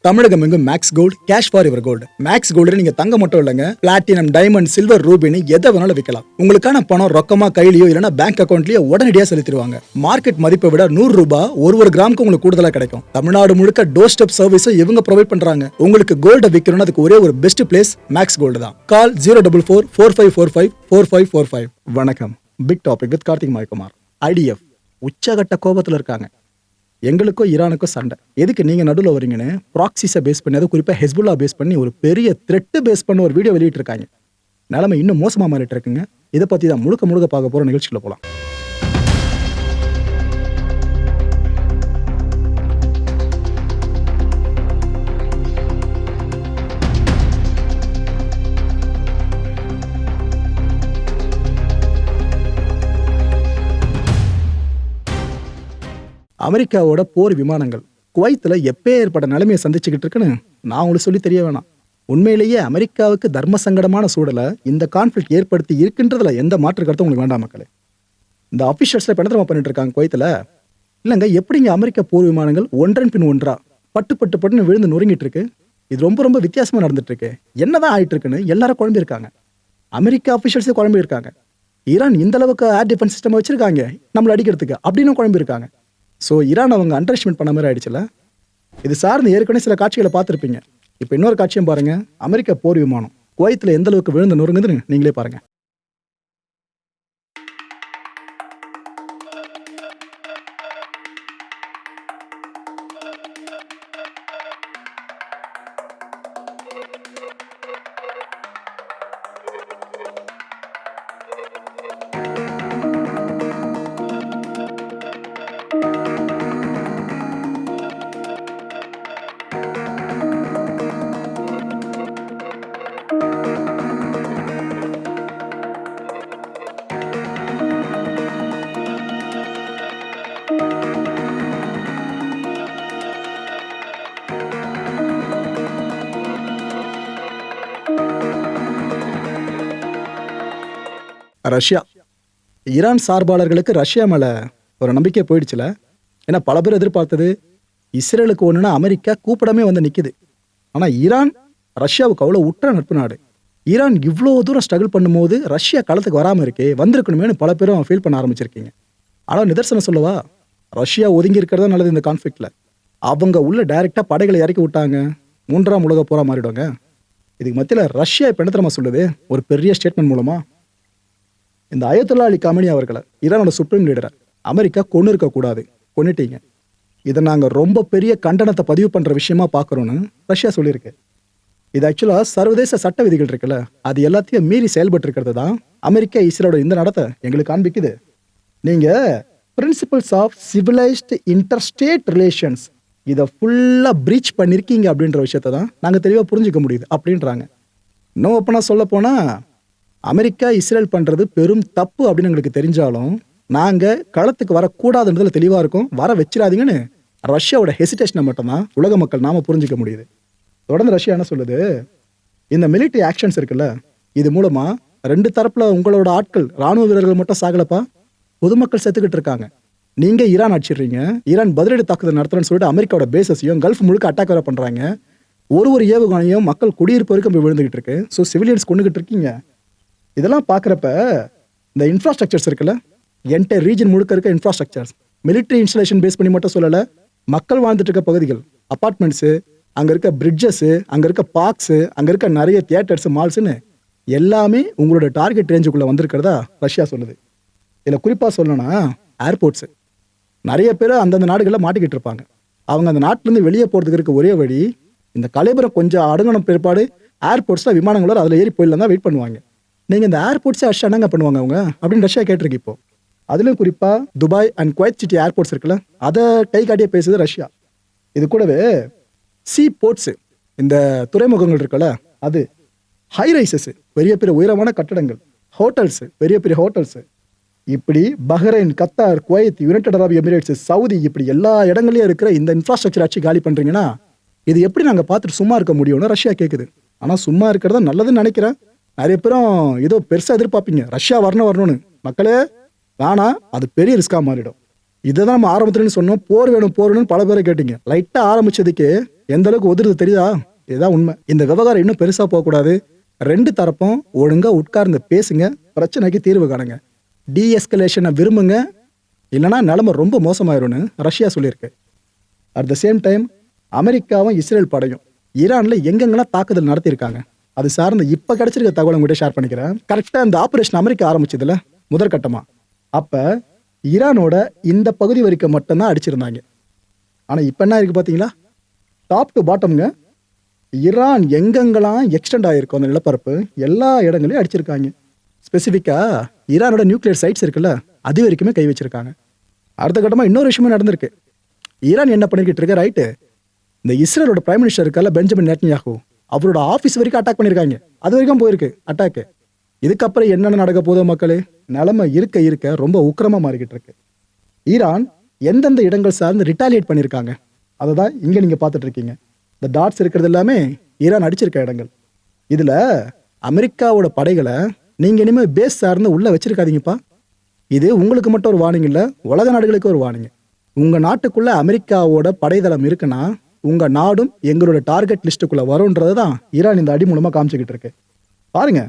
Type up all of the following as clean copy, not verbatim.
தமிழகம் எங்கும் Max Gold cash for your gold. Max Gold நீங்க தங்க மட்டும் இல்லைங்க, பிளாட்டினம், டைமண்ட், சில்வர், ரூபினி எதை வேணாலும் விற்கலாம். உங்களுக்கான பணம் ரொக்கமா கையிலயோ இல்லைன்னா பேங்க் அக்கௌண்ட்லயோ உடனடியாக செலுத்திடுவாங்க. மார்க்கெட் மதிப்பை விட 100 ரூபாய் ஒரு கிராமுக்கு உங்களுக்கு கூடுதலா கிடைக்கும். தமிழ்நாடு முழுக்க டோர் ஸ்டெப் சர்வீஸும் இவங்க ப்ரொவைட் பண்றாங்க. உங்களுக்கு கோல்ட விற்கணும்னா அதுக்கு ஒரே ஒரு பெஸ்ட் பிளேஸ் மேக்ஸ் கோல்டு தான். கால் 04445454545. வணக்கம். Big topic with Karthik Mayakumar. IDF உச்சகட்ட கோபத்தில் இருக்காங்க. எங்களுக்கோ ஈரானுக்கோ சண்டை, எதுக்கு நீங்க நடுவில் வரீங்கன்னு ப்ராக்சிஸை பேஸ் பண்ணி, அது குறிப்பாக ஹெஸ்புல்லா பேஸ் பண்ணி ஒரு பெரிய த்ரெட்டு பேஸ் பண்ண ஒரு வீடியோ வெளியிட்டிருக்காங்க. நிலைமை இன்னும் மோசமாக மாறிட்டு இருக்குங்க. இதை பற்றி தான் முழுக்க பார்க்க போகிற நிகழ்ச்சிக்குள்ள போகலாம். அமெரிக்காவோட போர் விமானங்கள் குவைத்தில் எப்போ ஏற்பட்ட நிலைமையை சந்திச்சுக்கிட்டு இருக்குன்னு நான் உங்களுக்கு சொல்லி தெரிய வேணாம். உண்மையிலேயே அமெரிக்காவுக்கு தர்ம சங்கடமான சூழலை இந்த கான்ஃப்ளிக்ட் ஏற்படுத்தி இருக்கின்றதுல எந்த மாற்று கருத்தும் உங்களுக்கு வேண்டாம் மக்களே. இந்த அஃபிஷியல்ஸில் பெணத்திரமா பண்ணிட்டு இருக்காங்க குவைத்தில். இல்லைங்க, எப்படிங்க அமெரிக்கா போர் விமானங்கள் ஒன்றன் பின் ஒன்றா பட்டுன்னு விழுந்து நொறுங்கிட்டு இருக்கு. இது ரொம்ப வித்தியாசமாக நடந்துட்டு இருக்கு. என்னதான் ஆயிட்டு இருக்குன்னு எல்லாரும் குழம்பிருக்காங்க. அமெரிக்கா அஃபிஷியல்ஸே குழம்பிருக்காங்க. ஈரான் இந்த அளவுக்கு ஏர் டிஃபென்ஸ் சிஸ்டம் வச்சிருக்காங்க நம்மளை அடிக்கிறதுக்கு அப்படின்னு குழம்பிருக்காங்க. ஸோ ஈரான் அவங்க அண்டர் எஸ்டிமேட் பண்ண மாதிரி ஆயிடுச்சுல. இது சார்ந்து ஏற்கனவே சில காட்சிகளை பார்த்துருப்பீங்க. இப்போ இன்னொரு காட்சியும் பாருங்க. அமெரிக்கா போர் விமானம் குவைத்தில் எந்த அளவுக்கு விழுந்து நொறுங்குதுன்னு நீங்களே பாருங்க. ரஷ்யா, ஈரான் சார்பாளர்களுக்கு ரஷ்யா மேலே ஒரு நம்பிக்கை போயிடுச்சுல. ஏன்னா பல பேர் எதிர்பார்த்தது இஸ்ரேலுக்கு ஒன்றுனா அமெரிக்கா கூப்பிடமே வந்து நிற்குது. ஆனால் ஈரான் ரஷ்யாவுக்கு அவ்வளோ உற்ற நட்பு நாடு. ஈரான் இவ்வளோ தூரம் ஸ்ட்ரகிள் பண்ணும்போது ரஷ்யா களத்துக்கு வராமல் இருக்கே, வந்திருக்கணுமேனு பல பேரும் ஃபீல் பண்ண ஆரம்பிச்சிருக்கீங்க. ஆனால் நிதர்சனம் சொல்லவா, ரஷ்யா ஒதுங்கி இருக்கிறதா நல்லது. இந்த கான்ஃப்ளிக்டில் அவங்க உள்ள டைரெக்டாக படைகளை இறக்கி விட்டாங்க, 3ஆம் உலக போரா மாறிடுவாங்க. இதுக்கு மத்தியில் ரஷ்யா இப்போ என்ன தெரியுமா சொல்லுது, ஒரு பெரிய ஸ்டேட்மெண்ட் மூலமா, இந்த அயத்துல்லா அலி கமனி அவர்களை, ஈரானோட சுப்ரீம் லீடரை அமெரிக்கா கொண்டு இருக்கக்கூடாது, கொண்டுட்டீங்க. இதை நாங்கள் ரொம்ப பெரிய கண்டனத்தை பதிவு பண்ணுற விஷயமா பார்க்குறோன்னு ரஷ்யா சொல்லியிருக்கு. இது ஆக்சுவலாக சர்வதேச சட்ட விதிகள் இருக்குல்ல, அது எல்லாத்தையும் மீறி செயல்பட்டு இருக்கிறது தான் அமெரிக்கா இஸ்ரேலோட இந்த நடத்தை எங்களுக்கு காண்பிக்குது. நீங்கள் principles of civilised interstate relations இதை ஃபுல்லாக பிரீச் பண்ணியிருக்கீங்க அப்படின்ற விஷயத்த தான் நாங்கள் தெளிவாக புரிஞ்சுக்க முடியுது அப்படின்றாங்க. இன்னும் ஓப்பனாக சொல்ல போனால், அமெரிக்கா இஸ்ரேல் பண்ணுறது பெரும் தப்பு அப்படின்னு எங்களுக்கு தெரிஞ்சாலும் நாங்கள் களத்துக்கு வரக்கூடாதுன்றதுல தெளிவாக இருக்கும். வர வச்சிடாதீங்கன்னு ரஷ்யாவோட ஹெசிடேஷனை மட்டும்தான் உலக மக்கள் நாம புரிஞ்சிக்க முடியுது. தொடர்ந்து ரஷ்யா என்ன சொல்லுது, இந்த மிலிட்டரி ஆக்ஷன்ஸ் இருக்குல்ல, இது மூலமாக 2 தரப்புல உங்களோட ஆட்கள், ராணுவ வீரர்கள் மட்டும் சாகலப்பா, பொதுமக்கள் செத்துக்கிட்டு இருக்காங்க. நீங்கள் ஈரான் அடிச்சிடுறீங்க, ஈரான் பதிலடி தாக்குதல் நடத்துறேன்னு சொல்லிட்டு அமெரிக்காவோட பேசஸையும் கல்ஃப் முழுக்க அட்டாக் வேற பண்ணுறாங்க. ஒரு ஏவுகணையும் மக்கள் குடியிருப்பு வரைக்கும் போய் விழுந்துகிட்டு இருக்கு. ஸோ சிவிலியன்ஸ் கொண்டுகிட்டு இருக்கீங்க. இதெல்லாம் பார்க்குறப்ப இந்த இன்ஃப்ராஸ்ட்ரக்சர்ஸ் இருக்குல்ல, என்டையர் ரீஜன் முழுக்க இருக்க இன்ஃப்ராஸ்ட்ரக்சர்ஸ், மிலிட்ரி இன்ஸ்டலேஷன் பேஸ் பண்ணி மட்டும் சொல்லலை, மக்கள் வாழ்ந்துட்டு இருக்க பகுதிகள், அப்பார்ட்மெண்ட்ஸு, அங்கே இருக்க பிரிட்ஜஸ்ஸு, அங்கே இருக்க பார்க்ஸு, அங்கே இருக்க நிறைய தியேட்டர்ஸு, மால்ஸுன்னு எல்லாமே உங்களோட டார்கெட் ரேஞ்சுக்குள்ளே வந்திருக்கிறதா ரஷ்யா சொல்லுது. இதில் குறிப்பாக சொல்லணும்னா ஏர்போர்ட்ஸு, நிறைய பேர் அந்தந்த நாடுகளில் மாட்டிக்கிட்டு இருப்பாங்க. அவங்க அந்த நாட்டிலேருந்து வெளியே போகிறதுக்கு இருக்க ஒரே வழி, இந்த கலைபுரம் கொஞ்சம் அடங்கணும் பிற்பாடு ஏர்போர்ட்ஸில் விமானங்களோ அதில் ஏறி போயிடலாம் தான் வெயிட் பண்ணுவாங்க. நீங்கள் இந்த ஏர்போர்ட்ஸே ரஷ்யா என்னங்க பண்ணுவாங்க அவங்க அப்படின்னு ரஷ்யா கேட்டிருக்கு. இப்போ அதுலேயும் குறிப்பாக Dubai and Kuwait city airports இருக்குல்ல, அதை கை காட்டியே பேசுது ரஷ்யா. இது கூடவே சீ போர்ட்ஸு, இந்த துறைமுகங்கள் இருக்குல்ல, அது ஹை ரைசஸ்ஸு, பெரிய உயரமான கட்டடங்கள், ஹோட்டல்ஸு, பெரிய ஹோட்டல்ஸு, இப்படி பஹ்ரைன், கத்தார், குவைத், யுனைடெட் அரபு எமிரேட்ஸ், சவுதி, இப்படி எல்லா இடங்களையும் இருக்கிற இந்த இன்ஃப்ராஸ்ட்ரக்சர் ஆச்சு காலி பண்ணுறீங்கன்னா இது எப்படி நாங்கள் பார்த்துட்டு சும்மா இருக்க முடியும்னு ரஷ்யா கேட்குது. ஆனால் சும்மா இருக்கிறதா நல்லதுன்னு நினைக்கிறேன். நிறைய பேரும் ஏதோ பெருசாக எதிர்பார்ப்பீங்க, ரஷ்யா வரணும்னு. மக்களே வேணா, அது பெரிய ரிஸ்காக மாறிடும். இதை தான் நம்ம ஆரம்பத்துலன்னு சொன்னோம். போர் வேணும் போர் வேணும்னு பல பேரை கேட்டீங்க. லைட்டாக ஆரம்பிச்சதுக்கு எந்த அளவுக்கு உதிருது தெரியுதா? இதுதான் உண்மை. இந்த விவகாரம் இன்னும் பெருசாக போகக்கூடாது. ரெண்டு தரப்பும் ஒழுங்காக உட்கார்ந்து பேசுங்க, பிரச்சனைக்கு தீர்வு காணுங்க, டீஎஸ்கலேஷனை விரும்புங்க, இல்லைனா நிலைமை ரொம்ப மோசமாயிரும்னு ரஷ்யா சொல்லியிருக்கு. அட் த சேம் டைம் அமெரிக்காவும் இஸ்ரேல் படையும் ஈரானில் எங்கெங்கெல்லாம் தாக்குதல் நடத்தியிருக்காங்க அது சார்ந்து இப்போ கிடைச்சிருக்க தகவலை உங்கள்கிட்ட ஷேர் பண்ணிக்கிறேன். கரெக்டாக இந்த ஆப்ரேஷன் அமெரிக்கா ஆரம்பிச்சதுல முதற்கட்டமாக அப்போ ஈரானோட இந்த பகுதி வரைக்கும் மட்டும்தான் அடிச்சிருந்தாங்க. ஆனால் இப்போ என்ன இருக்குது பார்த்தீங்களா? டாப் டு பாட்டம்ங்க ஈரான் எங்கெங்கெல்லாம் எக்ஸ்டெண்ட் ஆகிருக்கும் அந்த நிலப்பரப்பு எல்லா இடங்களையும் அடிச்சிருக்காங்க. ஸ்பெசிஃபிக்காக ஈரானோட நியூக்ளியர் சைட்ஸ் இருக்குல்ல அது வரைக்குமே கை வச்சிருக்காங்க. அடுத்த கட்டமாக இன்னொரு விஷயமும் நடந்திருக்கு. ஈரான் என்ன பண்ணிக்கிட்டு இருக்க ரைட்டு, இந்த இஸ்ரேலோட பிரைம் மினிஸ்டர் இருக்கல பெஞ்சமின் நேத்தன்யாஹூ அவரோட ஆஃபீஸ் வரைக்கும் அட்டாக் பண்ணியிருக்காங்க. அது வரைக்கும் போயிருக்கு அட்டாக்கு. இதுக்கப்புறம் என்னென்ன நடக்க போதோ மக்களே, நிலைமை இருக்க இருக்க ரொம்ப உக்கிரமாக மாறிக்கிட்டு இருக்கு. ஈரான் எந்தெந்த இடங்கள் சார்ந்து ரிட்டாலியேட் பண்ணியிருக்காங்க அதை தான் இங்கே நீங்கள் பார்த்துட்டு இருக்கீங்க. இந்த டாட்ஸ் இருக்கிறது எல்லாமே ஈரான் அடிச்சிருக்க இடங்கள். இதில் அமெரிக்காவோட படைகளை நீங்கள் இனிமேல் பேஸ் சார்ந்து உள்ளே வச்சிருக்காதீங்கப்பா. இது உங்களுக்கு மட்டும் ஒரு வார்னிங் இல்லை, உலக நாடுகளுக்கு ஒரு வார்னிங். உங்கள் நாட்டுக்குள்ளே அமெரிக்காவோட படைதளம் இருக்குன்னா உங்கள் நாடும் எங்களோட டார்கெட் லிஸ்ட்டுக்குள்ளே வரும்ன்றது தான் ஈரான் இந்த அடி மூலமாக காமிச்சிக்கிட்டு இருக்கு. பாருங்க,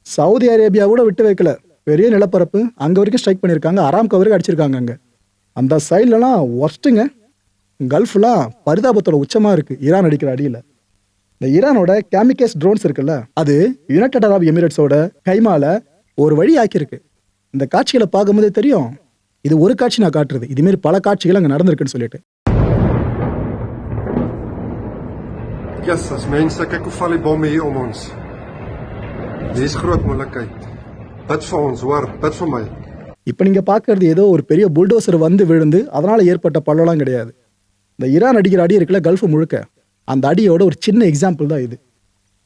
சவுதி அரேபியா கூட விட்டு வைக்கல, பெரிய நிலப்பரப்பு அங்கே வரைக்கும் ஸ்ட்ரைக் பண்ணியிருக்காங்க, அராம்கோ வரைக்கும் அடிச்சிருக்காங்க. அங்கே அந்த சைட்லலாம் ஒர்ஸ்ட்டுங்க, கல்ஃப்லாம் பரிதாபத்தோட உச்சமாக இருக்குது ஈரான் அடிக்கிற அடியில். இந்த ஈரானோட கேமிகேஸ் ட்ரோன்ஸ் இருக்குல்ல அது யுனைடெட் அரப் எமிரேட்ஸோட கைமால ஒரு வழி ஆக்கியிருக்கு. இந்த காட்சிகளை பார்க்கும்போதே தெரியும் இது ஒரு காட்சி நான் காட்டுறது, இதுமாரி பல காட்சிகள் அங்கே நடந்திருக்குன்னு சொல்லிட்டு. Yes, as mense, kyk hoe val die bomme hier om ons. Hier is groot moeilikheid. Bid vir ons, hoor, bid vir my. இப்போ நீங்கள் பார்க்கறது ஏதோ ஒரு பெரிய புல்டோசர் வந்து விழுந்து அதனால் ஏற்பட்ட பள்ளம்லாம் கிடையாது. இந்த ஈரான் அடிக்கிற அடி இருக்குல்ல கல்ஃப் முழுக்க, அந்த அடியோட ஒரு சின்ன எக்ஸாம்பிள் தான் இது.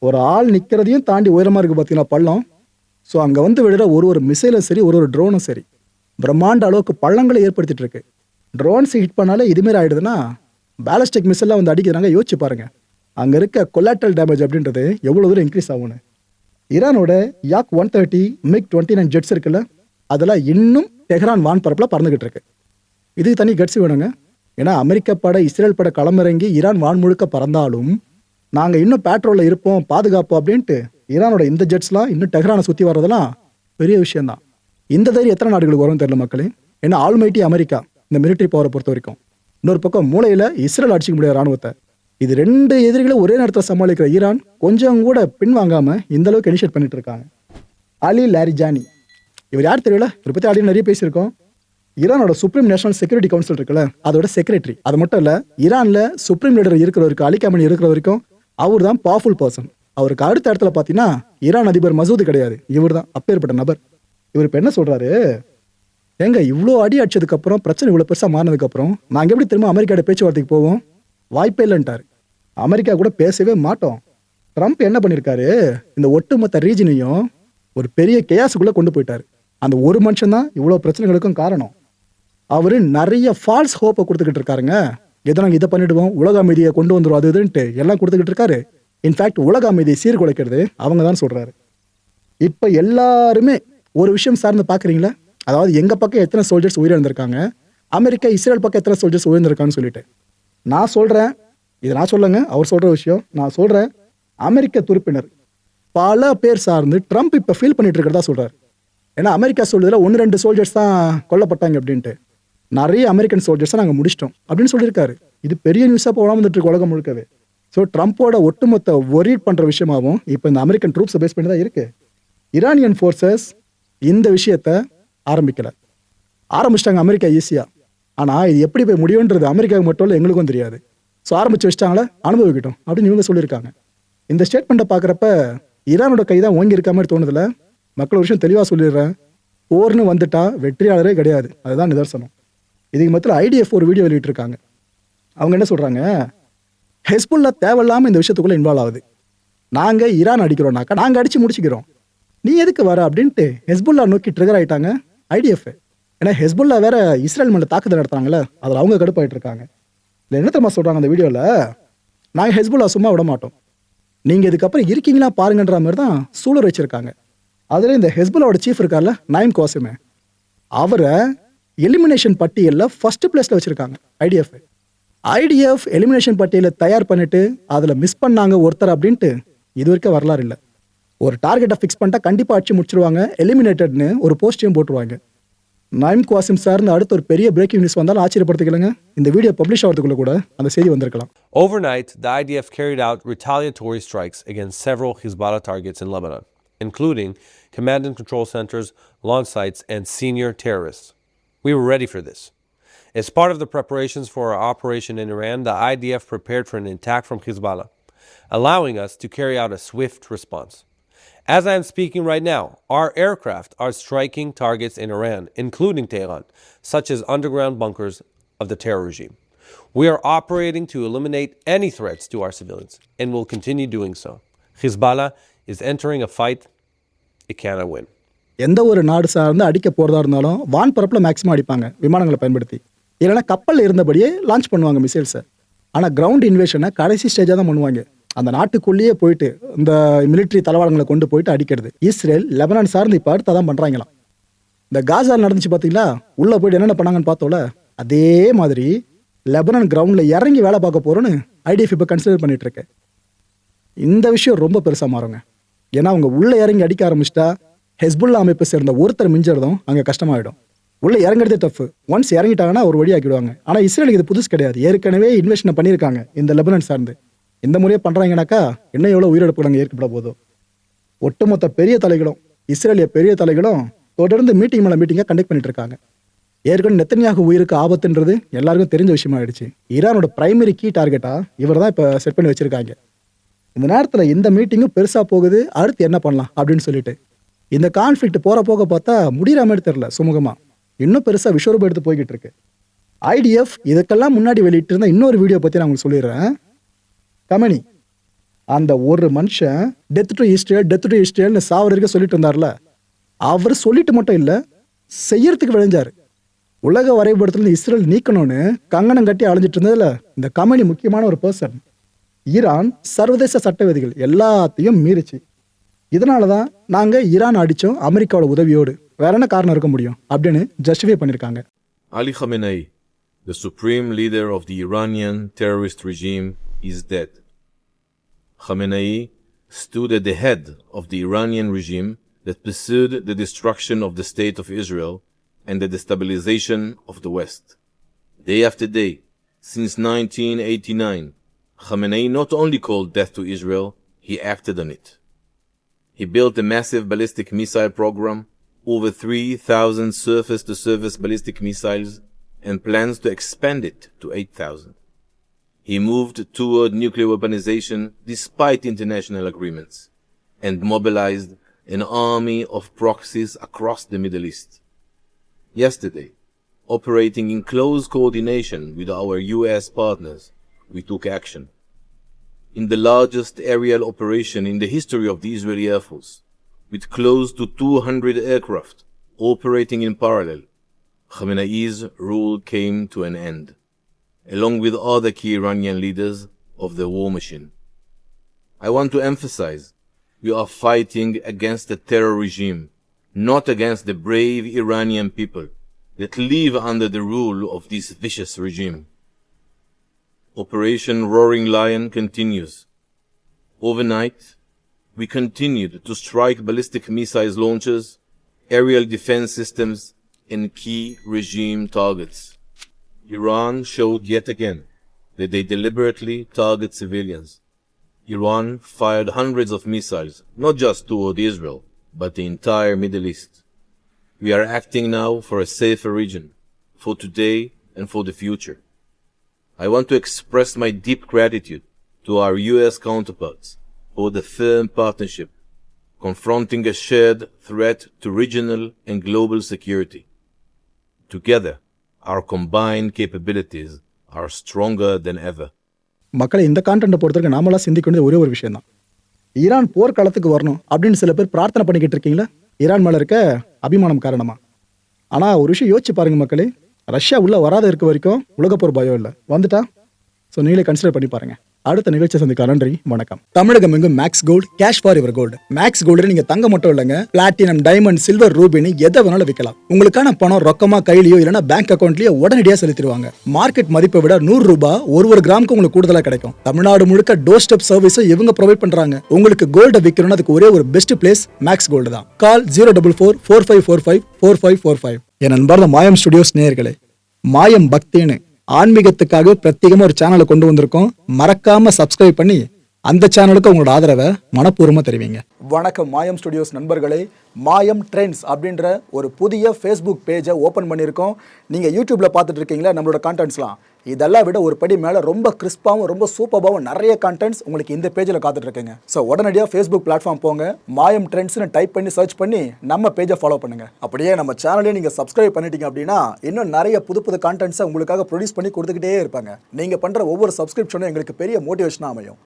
ஒரு ஆள் நிற்கிறதையும் தாண்டி உயரமாக இருக்குது பார்த்தீங்கன்னா பள்ளம். ஸோ அங்கே வந்து விழுற ஒரு மிசைலும் சரி ஒரு ட்ரோனும் சரி பிரம்மாண்ட அளவுக்கு பள்ளங்களை ஏற்படுத்திட்டு இருக்கு. ட்ரோன்ஸ் ஹிட் பண்ணாலே இதுமாரி ஆகிடுதுன்னா பேலஸ்டிக் மிசைலாம் வந்து அடிக்கிறாங்க. யோசிச்சு பாருங்க அங்கே இருக்க கொலாட்ரல் டேமேஜ் அப்படின்றது எவ்வளோ தூரம் இன்க்ரீஸ் ஆகும்னு. ஈரானோட யாக் 130 MiG-29 ஜெட்ஸ் இருக்குல்ல அதெல்லாம் இன்னும் தெஹ்ரான் வான்பரப்பில் பறந்துகிட்டு இருக்கு. இதுக்கு தனி கட்சி வேணுங்க. ஏன்னா அமெரிக்க படை இஸ்ரேல் படை களமிறங்கி ஈரான் வான் முழுக்க பறந்தாலும் நாங்கள் இன்னும் பேட்ரோலில் இருப்போம் பாதுகாப்போம் அப்படின்ட்டு ஈரானோட இந்த ஜெட்ஸ்லாம் இன்னும் டெஹ்ரானை சுற்றி வர்றதெல்லாம் பெரிய விஷயம்தான். இந்த தைரியம் எத்தனை நாடுகளுக்கு வரும்னு தெரியல மக்களே. ஏன்னா ஆல்மைட்டி அமெரிக்கா இந்த மிலிட்டரி பவரை பொறுத்த வரைக்கும். இன்னொரு பக்கம் மூளையில் இஸ்ரேல் அடிச்சிக்க முடியாத ராணுவத்தை. இது ரெண்டு எதிரிகளை ஒரே நேரத்தில் சமாளிக்கிற ஈரான் கொஞ்சம் கூட பின்வாங்காமல் இந்த அளவுக்கு இனிஷியேட் பண்ணிட்டு இருக்காங்க. அலி லாரிஜானி இவர் யார் தெரியல, இவரை பற்றி ஆல்ரெடி நிறைய பேசியிருக்கோம். ஈரானோட சுப்ரீம் நேஷனல் செக்யூரிட்டி கவுன்சில் இருக்குல்ல அதோட செக்ரட்டரி. அது மட்டும் இல்லை, ஈரானில் சுப்ரீம் லீடர் இருக்கிறவருக்கு அலி கமேனி இருக்கிற வரைக்கும் அவர் தான் பவர்ஃபுல் பர்சன். அவருக்கு அடுத்த இடத்துல பார்த்தீங்கன்னா ஈரான் அதிபர் மசூத் கிடையாது, இவர் தான் அப்பேற்பட்ட நபர். இவர் இப்போ என்ன சொல்கிறாரு, ஏங்க இவ்வளோ அடி அடிச்சதுக்கப்புறம் பிரச்சனை இவ்வளோ பெருசாக மாறினதுக்கப்புறம் நாங்கள் எப்படி திரும்ப அமெரிக்காவோட பேச்சுவார்த்தைக்கு போவோம், வாய்ப்பே இல்லைன்ட்டார். அமெரிக்கா கூட பேசவே மாட்டோம். ட்ரம்ப் என்ன பண்ணியிருக்காரு, இந்த ஒட்டுமொத்த ரீஜனையும் ஒரு பெரிய கேஸுக்குள்ளே கொண்டு போயிட்டார். அந்த ஒரு மனுஷன் தான் இவ்வளோ பிரச்சனைகளுக்கும் காரணம். அவர் நிறைய ஃபால்ஸ் ஹோப்பை கொடுத்துக்கிட்டு இருக்காருங்க. எதை நாங்கள் இதை பண்ணிவிடுவோம், உலக அமைதியை கொண்டு வந்துடும் அது இதுன்ட்டு எல்லாம் கொடுத்துக்கிட்டு இருக்காரு. இன்ஃபேக்ட் உலக அமைதியை சீர்குலைக்கிறது அவங்க தான் சொல்கிறாரு. இப்போ எல்லாருமே ஒரு விஷயம் சார்ந்து பார்க்குறீங்களா, அதாவது எங்கள் பக்கம் எத்தனை சோல்ஜர்ஸ் உயிரிழந்திருக்காங்க, அமெரிக்கா இஸ்ரேல் பக்கம் எத்தனை சோல்ஜர்ஸ் உயிரிழந்திருக்கான்னு சொல்லிட்டு. நான் சொல்கிறேன், இதை நான் சொல்லுங்க, அவர் சொல்கிற விஷயம் நான் சொல்கிறேன். அமெரிக்க துருப்பினர் பல பேர் சார்ந்து ட்ரம்ப் இப்போ ஃபீல் பண்ணிட்டு இருக்கிறதா சொல்கிறார். ஏன்னா அமெரிக்கா சொல்றதுல 1-2 சோல்ஜர்ஸ் தான் கொல்லப்பட்டாங்க அப்படின்ட்டு, நிறைய அமெரிக்கன் சோல்ஜர்ஸை நாங்கள் முடிச்சிட்டோம் அப்படின்னு சொல்லியிருக்காரு. இது பெரிய நியூஸாக போகாமல் வந்துட்டு இருக்கு உலகம் முழுக்கவே. ஸோ ட்ரம்ப்போட ஒட்டுமொத்த ஒரீட் பண்ணுற விஷயமாகவும் இப்போ இந்த அமெரிக்கன் ட்ரூப்ஸை பேஸ் பண்ணி தான் இருக்குது. ஈரானியன் ஃபோர்ஸஸ் இந்த விஷயத்தை ஆரம்பிச்சிட்டாங்க அமெரிக்கா ஈஸியாக. ஆனால் இது எப்படி போய் முடியுன்றது அமெரிக்காவுக்கு மட்டும் இல்லை எங்களுக்கும் தெரியாது. ஸோ ஆரம்பிச்சு வச்சிட்டாங்களே, அனுபவிக்கட்டும் அப்படின்னு இவங்க சொல்லியிருக்காங்க. இந்த ஸ்டேட்மெண்ட்டை பார்க்குறப்ப ஈரானோட கை தான் ஓங்கி இருக்க மாதிரி தோணுதில்ல. மக்கள் ஒரு விஷயம் தெளிவாக சொல்லிடுறேன், போர்னு வந்துட்டா வெற்றியாளரே கிடையாது, அதுதான் நிதர்சனம். இதுக்கு மொத்தத்தில் ஐடிஎஃப் ஒரு வீடியோ வெளியிட்டிருக்காங்க. அவங்க என்ன சொல்கிறாங்க, ஹெஸ்புல்லா தேவையில்லாமல் இந்த விஷயத்துக்குள்ளே இன்வால்வ் ஆகுது. நாங்கள் ஈரான் அடிக்கிறோம்னாக்கா நாங்கள் அடித்து முடிச்சுக்கிறோம், நீ எதுக்கு வர அப்படின்ட்டு ஹெஸ்புல்லா நோக்கி ட்ரிகர் ஆகிட்டாங்க ஐடிஎஃப். ஏன்னா ஹெஸ்புல்லா வேற இஸ்ரேல் மேலே தாக்குதல் நடத்துறாங்களே, அதில் அவங்க கடுப்பாயிட்டு இருக்காங்க. இல்லை என்ன தெரியுமா சொல்கிறாங்க அந்த வீடியோவில், நாங்கள் ஹெஸ்புல்லா சும்மா விட மாட்டோம், நீங்கள் இதுக்கப்புறம் இருக்கீங்களா பாருங்கன்ற மாதிரி தான் சூழல் வச்சுருக்காங்க. அதில் இந்த ஹெஸ்புல்லாவோட சீஃப் இருக்கார்ல நயீம் காசிம், அவரை எலிமினேஷன் பட்டியலில் ஃபர்ஸ்ட் பிளேஸில் வச்சுருக்காங்க ஐடிஎஃப். ஐடிஎஃப் எலிமினேஷன் பட்டியலை தயார் பண்ணிட்டு அதில் மிஸ் பண்ணாங்க ஒருத்தர் அப்படின்ட்டு இது வரைக்கும் வரலாறு இல்லை. ஒரு டார்கெட்டை ஃபிக்ஸ் பண்ணிட்டா கண்டிப்பாக அடிச்சு முடிச்சிருவாங்க, எலிமினேட்டட்னு ஒரு போஸ்டையும் போட்டுருவாங்க. நயீம் குவாசிம் சார்னு அடுத்த ஒரு பெரிய பிரேக்கிங் நியூஸ் வந்தாலும் ஆச்சரியப்படுத்திக்கலங்க. இந்த வீடியோ பப்ளிஷ் ஆகிறதுக்குள்ள கூட அந்த செய்தி வந்திருக்கலாம். Overnight, the IDF carried out retaliatory strikes against several Hezbollah targets in Lebanon, including command and control centers, launch sites, and senior terrorists. We were ready for this. As part of the preparations for our operation in Iran, the IDF prepared for an attack from Hezbollah, allowing us to carry out a swift response. As I am speaking right now, our aircraft are striking targets in Iran, including Tehran, such as underground bunkers of the terror regime. We are operating to eliminate any threats to our civilians, and will continue doing so. Hezbollah is entering a fight it cannot win. எந்த ஒரு நாடு சார்ந்து அடிக்க போகிறதா இருந்தாலும் வான் பரப்பில் maximum அடிப்பாங்க விமானங்களை பயன்படுத்தி, இல்லைனா கப்பலில் இருந்தபடியே லான்ச் பண்ணுவாங்க மிசைல்ஸை. ஆனால் கிரவுண்ட் இன்வேஷனை கடைசி ஸ்டேஜாக தான் பண்ணுவாங்க. அந்த நாட்டுக்குள்ளேயே போயிட்டு இந்த மிலிட்ரி தளவாடங்களை கொண்டு போயிட்டு அடிக்கிறது. இஸ்ரேல் லெபனான் சார்ந்து இப்போ அடுத்த தான் பண்ணுறாங்களாம். இந்த காசால் நடந்துச்சு பார்த்தீங்களா, உள்ளே போயிட்டு என்னென்ன பண்ணாங்கன்னு பார்த்தோம்ல, அதே மாதிரி லெபனான் கிரவுண்டில் இறங்கி வேலை பார்க்க போகிறோன்னு ஐடிஎஃப் இப்போ கன்சிடர் பண்ணிட்டு இருக்கு. இந்த விஷயம் ரொம்ப பெருசாக மாறுங்க. ஏன்னா அவங்க உள்ளே இறங்கி அடிக்க ஆரம்பிச்சிட்டா ஹெஸ்புல்லா அமைப்பை சேர்ந்த ஒருத்தர் மிஞ்சறதும் அங்கே கஷ்டமாயிடும். உள்ளே இறங்குறதே டஃப். ஒன்ஸ் இறங்கிட்டாங்கன்னா ஒரு வழி ஆக்கிடுவாங்க. ஆனால் இஸ்ரேலுக்கு இது புதுசு கிடையாது. ஏற்கனவே இன்வெஸ்ட் பண்ணியிருக்காங்க இந்த லெபனான் சார்ந்து. இந்த முறையே பண்ணுறாங்கனாக்கா இன்னும் எவ்வளோ உயிரிழப்புகள் அங்கே ஏற்பட போதோ. ஒட்டுமொத்த பெரிய தலைகளும் இஸ்ரேலிய பெரிய தலைகளும் தொடர்ந்து மீட்டிங் மேலே மீட்டிங்காக கண்டக்ட் பண்ணிட்டு இருக்காங்க. ஏற்கனவே நெத்தன்யாகு உயிருக்கு ஆபத்துன்றது எல்லாருக்கும் தெரிஞ்ச விஷயமா ஆயிடுச்சு. ஈரானோட பிரைமரி கீ டார்கெட்டாக இவர் தான் இப்போ செட் பண்ணி வச்சிருக்காங்க. இந்த நேரத்தில் இந்த மீட்டிங்கும் பெருசாக போகுது, அடுத்து என்ன பண்ணலாம் அப்படின்னு சொல்லிட்டு. இந்த கான்ஃப்ளிக்ட் போகிற போக பார்த்தா முடிகிற மாதிரி தெரில, சுமூகமாக இன்னும் பெருசாக விஸ்வரூபம் எடுத்து போய்கிட்டு இருக்கு. ஐடிஎஃப் இதுக்கெல்லாம் முன்னாடி வெளியிட்டு இருந்த இன்னொரு வீடியோ பற்றி நான் உங்களுக்கு சொல்லிடுறேன். கமனி அந்த ஒரு மனுஷன் டெத் டு இஸ்ரேல்னு சாவரருக்கு சொல்லிட்டு இருந்தார்ல, அவர் சொல்லிட்டு மட்டும் இல்லை செய்யறதுக்கு விளைஞ்சார். உலக வரைபடத்துல இஸ்ரேல் நீக்கணும்னு கங்கணம் கட்டி அலைஞ்சிட்டு இருந்ததுல இந்த கமனி முக்கியமான ஒரு பர்சன். ஈரான் சர்வதேச சட்ட விதிகள் எல்லாத்தையும் மீறிச்சு. இதனால தான் நாங்கள் ஈரான் அடித்தோம் அமெரிக்காவோட உதவியோடு, வேற என்ன காரணம் இருக்க முடியும் அப்படின்னு ஜஸ்டிஃபை பண்ணியிருக்காங்க. Ali Khamenei, the supreme leader of the Iranian terrorist regime, is dead. Khamenei stood at the head of the Iranian regime that pursued the destruction of the state of Israel and the destabilization of the West. Day after day, since 1989, Khamenei not only called death to Israel, he acted on it. He built a massive ballistic missile program, over 3,000 surface-to-surface ballistic missiles, and plans to expand it to 8,000. He moved toward nuclear weaponization despite international agreements, and mobilized an army of proxies across the Middle East. Yesterday, operating in close coordination with our US partners, we took action. In the largest aerial operation in the history of the Israeli Air Force, with close to 200 aircraft operating in parallel, Khamenei's rule came to an end, along with other key Iranian leaders of the war machine. I want to emphasize, we are fighting against a terror regime, not against the brave Iranian people that live under the rule of this vicious regime. Operation Roaring Lion continues. Overnight, we continued to strike ballistic missile launchers, aerial defense systems, and key regime targets. Iran showed yet again that they deliberately target civilians. Iran fired hundreds of missiles, not just toward Israel, but the entire Middle East. We are acting now for a safer region, for today and for the future. I want to express my deep gratitude to our US counterparts for the firm partnership, confronting a shared threat to regional and global security. Together, our combined capabilities are stronger than ever. மக்களை இந்த கான்டென்ட்டை பொறுத்தவரைக்கும் நாமெல்லாம் சிந்திக்க வேண்டியது ஒரே ஒரு விஷயம் தான். ஈரான் போர்க்காலத்துக்கு வரணும் அப்படின்னு சில பேர் பிரார்த்தனை பண்ணிக்கிட்டு இருக்கீங்களா, ஈரான் மேலே இருக்க அபிமானம் காரணமா? ஆனால் ஒரு விஷயம் யோசிச்சு பாருங்க மக்களே, ரஷ்யா உள்ளே வராத இருக்க வரைக்கும் உலகப்போர் பயம் இல்லை, வந்துட்டா ஸோ நீங்களே கன்சிடர் பண்ணி பாருங்கள். அடுத்த நிகழ்ச்சி சந்திக்க நன்றி, வணக்கம். தமிழகம் எங்கும் Max Gold, cash for your gold. Max Gold நீங்க தங்க மட்டும் இல்லைங்க, பிளாட்டினம், டைமண்ட், சில்வர், ரூபினி எதை வேணாலும் விற்கலாம். உங்களுக்கான பணம் ரொக்கமா கையிலயோ இல்லைன்னா பேங்க் அக்கௌண்ட்லயோ உடனடியாக செலுத்திடுவாங்க. மார்க்கெட் மதிப்பை விட 100 ரூபாய் ஒரு கிராமுக்கு உங்களுக்கு கூடுதலா கிடைக்கும். தமிழ்நாடு முழுக்க டோர் ஸ்டெப் சர்வீஸும் இவங்க ப்ரொவைட் பண்றாங்க. உங்களுக்கு கோல்ட விற்கணும்னா அதுக்கு ஒரே ஒரு பெஸ்ட் பிளேஸ் மேக்ஸ் கோல்டு தான். கால் 04445454545. என் அன்பார்ந்த மாயம் ஸ்டுடியோஸ் நேயர்களே, மாயம் பக்தின்னு ஆன்மீகத்துக்காக பிரத்யேகமா ஒரு சேனலை கொண்டு வந்திருக்கோம். மறக்காம சப்ஸ்கிரைப் பண்ணி அந்த சேனலுக்கு உங்களோட ஆதரவை மனப்பூர்வமா தெரிவிங்க. வணக்கம் மாயம் ஸ்டுடியோஸ் நண்பர்களே. மாயம் ட்ரெண்ட்ஸ் அப்படின்ற ஒரு புதிய ஃபேஸ்புக் பேஜை ஓப்பன் பண்ணியிருக்கோம். நீங்கள் யூடியூப்ல பார்த்துட்டு இருக்கீங்களா நம்மளோட கான்டென்ட்ஸ்லாம், இதெல்லாம் விட ஒரு படி மேலே ரொம்ப கிறிஸ்பாகவும் ரொம்ப சூப்பராகவும் நிறைய கான்டென்ட்ஸ் உங்களுக்கு இந்த பேஜில் காத்துட்டு இருக்குங்க. ஸோ உடனடியாக ஃபேஸ்புக் பிளாட்ஃபார்ம் போங்க, மாயம் ட்ரெண்ட்ஸ்னு டைப் பண்ணி சர்ச் பண்ணி நம்ம பேஜை ஃபாலோ பண்ணுங்க. அப்படியே நம்ம சேனலையும் நீங்கள் சப்ஸ்கிரைப் பண்ணிட்டீங்க அப்படின்னா இன்னும் நிறைய புது கான்டென்ட்ஸை உங்களுக்காக ப்ரொடியூஸ் பண்ணி கொடுத்துக்கிட்டே இருப்பாங்க. நீங்கள் பண்ணுற ஒவ்வொரு சப்ஸ்கிரிப்ஷனும் எங்களுக்கு பெரிய மோட்டிவேஷனாக அமையும்.